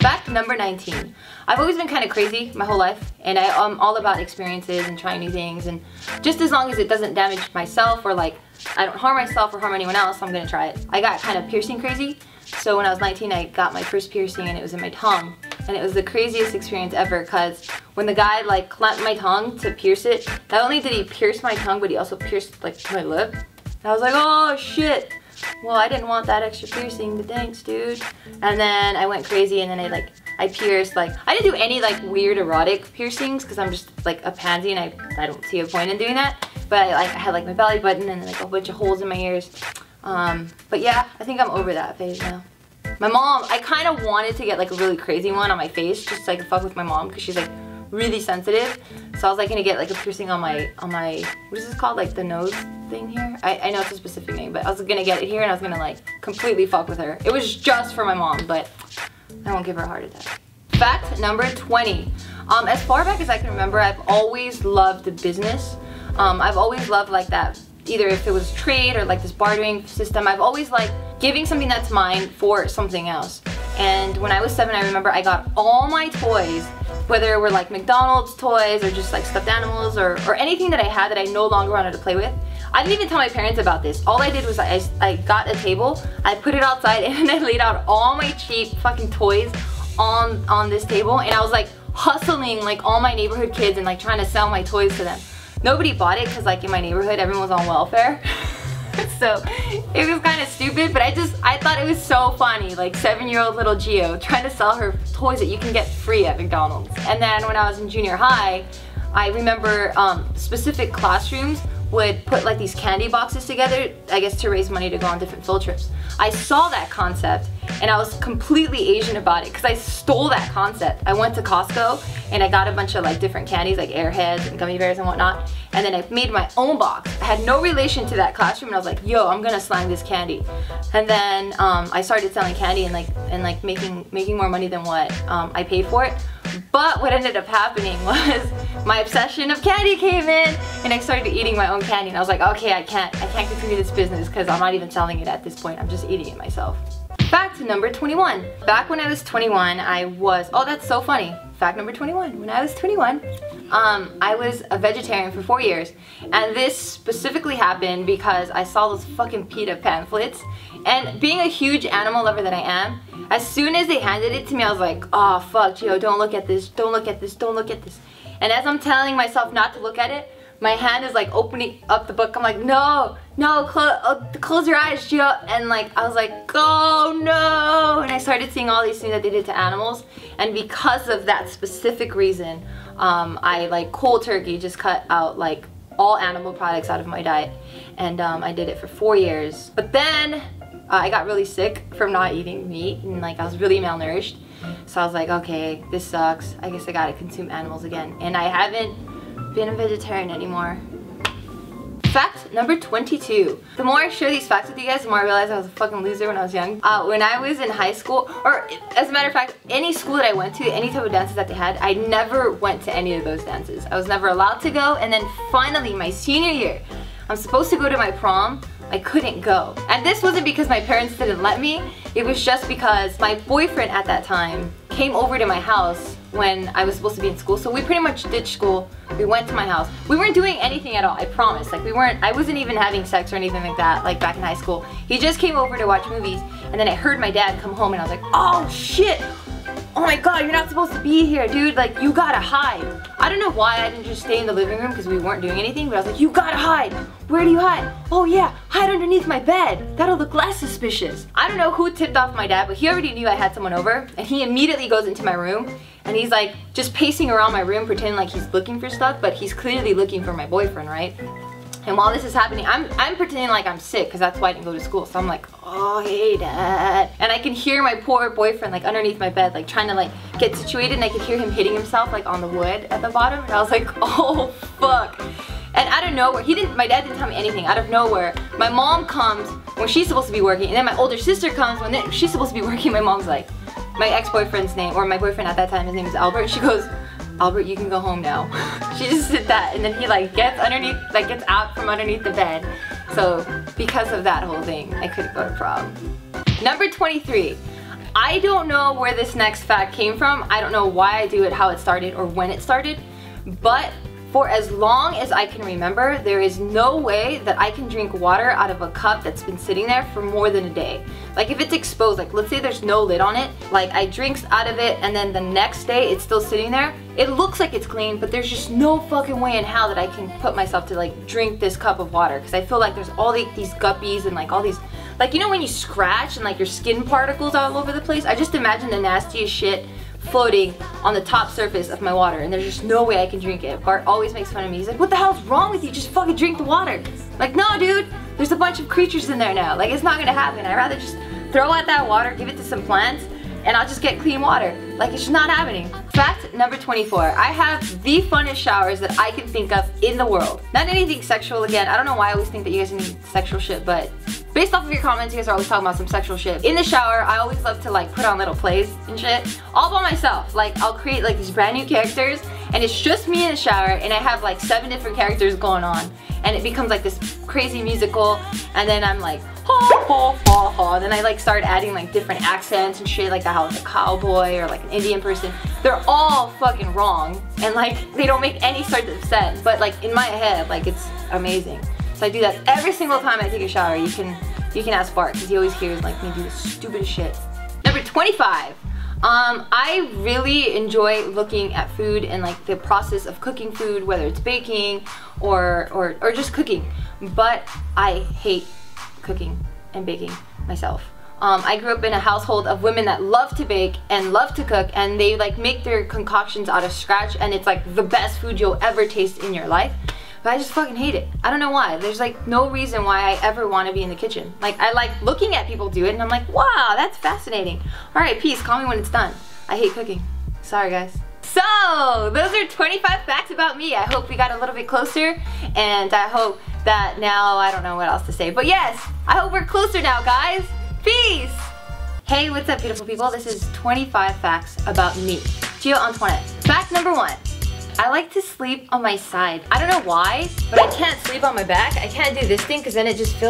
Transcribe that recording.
Fact number 19. I've always been kind of crazy my whole life, and I'm all about experiences and trying new things, and just as long as it doesn't damage myself or like I don't harm myself or harm anyone else, I'm gonna try it. I got kind of piercing crazy. So when I was 19, I got my first piercing, and it was in my tongue. And it was the craziest experience ever, because when the guy like clamped my tongue to pierce it, not only did he pierce my tongue, but he also pierced like my lip. And I was like, oh shit. Well, I didn't want that extra piercing, but thanks, dude. And then I went crazy, and then I pierced, like, I didn't do any like weird erotic piercings because I'm just like a pansy, and I don't see a point in doing that. But I had like my belly button and like a bunch of holes in my ears. But yeah, I think I'm over that phase now. My mom, I kind of wanted to get like a really crazy one on my face just so I could fuck with my mom, because she's like really sensitive. So I was like gonna get like a piercing on my, what is this called? Like the nose thing here? I know it's a specific name, but I was gonna get it here, and I was gonna like completely fuck with her. It was just for my mom, but I won't give her a heart attack. Fact number 20. As far back as I can remember, I've always loved the business. I've always loved like that, either if it was trade or like this bartering system. I've always liked giving something that's mine for something else. And when I was 7, I remember I got all my toys, whether it were like McDonald's toys or just like stuffed animals or anything that I had that I no longer wanted to play with. I didn't even tell my parents about this. All I did was I got a table, I put it outside, and I laid out all my cheap fucking toys on this table, and I was like hustling like all my neighborhood kids and like trying to sell my toys to them. Nobody bought it because like in my neighborhood everyone was on welfare. So it was kind of stupid, but I thought it was so funny, like 7-year-old little Geo trying to sell her toys that you can get free at McDonald's. And then when I was in junior high, I remember specific classrooms would put like these candy boxes together, I guess to raise money to go on different field trips. I saw that concept and I was completely Asian about it because I stole that concept. I went to Costco and I got a bunch of like different candies like Airheads and gummy bears and whatnot, and then I made my own box. I had no relation to that classroom, and I was like, yo, I'm gonna slang this candy. And then I started selling candy and like making more money than what I paid for it. But what ended up happening was my obsession of candy came in, and I started eating my own candy, and I was like, okay, I can't continue this business because I'm not even selling it at this point. I'm just eating it myself. Fact number 21. Back when I was 21, oh, that's so funny. Fact number 21. When I was 21, I was a vegetarian for 4 years, and this specifically happened because I saw those fucking PETA pamphlets, and being a huge animal lover that I am, as soon as they handed it to me, I was like, oh fuck, Geo, don't look at this, don't look at this, don't look at this. And as I'm telling myself not to look at it, my hand is like opening up the book. I'm like, no, close your eyes, Geo. And like, I was like, oh no. And I started seeing all these things that they did to animals. And because of that specific reason, I like cold turkey just cut out like all animal products out of my diet. And I did it for 4 years. But then I got really sick from not eating meat, and like I was really malnourished. So I was like, okay, this sucks. I guess I gotta consume animals again. And I haven't been a vegetarian anymore. Fact number 22. The more I share these facts with you guys, the more I realize I was a fucking loser when I was young. When I was in high school, or as a matter of fact, any school that I went to, any type of dances that they had, I never went to any of those dances. I was never allowed to go, and then finally, my senior year, I'm supposed to go to my prom. I couldn't go. And this wasn't because my parents didn't let me, it was just because my boyfriend at that time came over to my house when I was supposed to be in school. So we pretty much ditched school. We went to my house. We weren't doing anything at all, I promise. Like I wasn't even having sex or anything like that, like back in high school. He just came over to watch movies, and then I heard my dad come home, and I was like, oh shit! Oh my god, you're not supposed to be here, dude. Like, you gotta hide. I don't know why I didn't just stay in the living room because we weren't doing anything, but I was like, you gotta hide. Where do you hide? Oh yeah, hide underneath my bed. That'll look less suspicious. I don't know who tipped off my dad, but he already knew I had someone over, and he immediately goes into my room, and he's like just pacing around my room pretending like he's looking for stuff, but he's clearly looking for my boyfriend, right? And while this is happening, I'm pretending like I'm sick because that's why I didn't go to school. So I'm like, oh, hey, Dad. And I can hear my poor boyfriend like underneath my bed, like trying to like get situated, and I could hear him hitting himself like on the wood at the bottom. And I was like, oh, fuck. And out of nowhere, my dad didn't tell me anything. Out of nowhere, my mom comes when she's supposed to be working, and then my older sister comes when she's supposed to be working. My mom's like, my ex-boyfriend's name, or my boyfriend at that time, his name is Albert. She goes, Albert, you can go home now. She just did that, and then he like gets out from underneath the bed. So because of that whole thing, I couldn't go to prom. Number 23. I don't know where this next fact came from. I don't know why I do it, how it started, or when it started, but for as long as I can remember, there is no way that I can drink water out of a cup that's been sitting there for more than a day. Like if it's exposed, like let's say there's no lid on it, like I drink out of it and then the next day it's still sitting there, it looks like it's clean, but there's just no fucking way in hell that I can put myself to like drink this cup of water, because I feel like there's all these guppies and like all these, like, you know when you scratch and like your skin particles all over the place? I just imagine the nastiest shit floating on the top surface of my water, and there's just no way I can drink it. Bart always makes fun of me. He's like, what the hell's wrong with you? Just fucking drink the water. Like, no dude, there's a bunch of creatures in there now. Like, it's not gonna happen. I'd rather just throw out that water, give it to some plants, and I'll just get clean water. Like, it's just not happening. Fact number 24. I have the funnest showers that I can think of in the world. Not anything sexual again. I don't know why I always think that you guys need sexual shit, but based off of your comments, you guys are always talking about some sexual shit. In the shower, I always love to like put on little plays and shit, all by myself. Like I'll create like these brand new characters, and it's just me in the shower, and I have like 7 different characters going on, and it becomes like this crazy musical, and then I'm like, ha ha ha ha, and then I like start adding like different accents and shit, like how it's a cowboy or like an Indian person. They're all fucking wrong, and like they don't make any sort of sense, but like in my head, like it's amazing. So I do that every single time I take a shower. You can ask Bart, because he always hears like me do the stupidest shit. Number 25. I really enjoy looking at food and like the process of cooking food, whether it's baking or just cooking. But I hate cooking and baking myself. I grew up in a household of women that love to bake and love to cook, and they like make their concoctions out of scratch, and it's like the best food you'll ever taste in your life. But I just fucking hate it. I don't know why. There's like no reason why I ever want to be in the kitchen. Like I like looking at people do it, and I'm like, wow, that's fascinating. All right, peace, call me when it's done. I hate cooking. Sorry guys. So those are 25 facts about me. I hope we got a little bit closer, and I hope that now, I don't know what else to say, but yes, I hope we're closer now, guys. Peace. Hey, what's up, beautiful people? This is 25 facts about me, Geo Antoinette. Fact number 1. I like to sleep on my side. I don't know why, but I can't sleep on my back. I can't do this thing because then it just feels like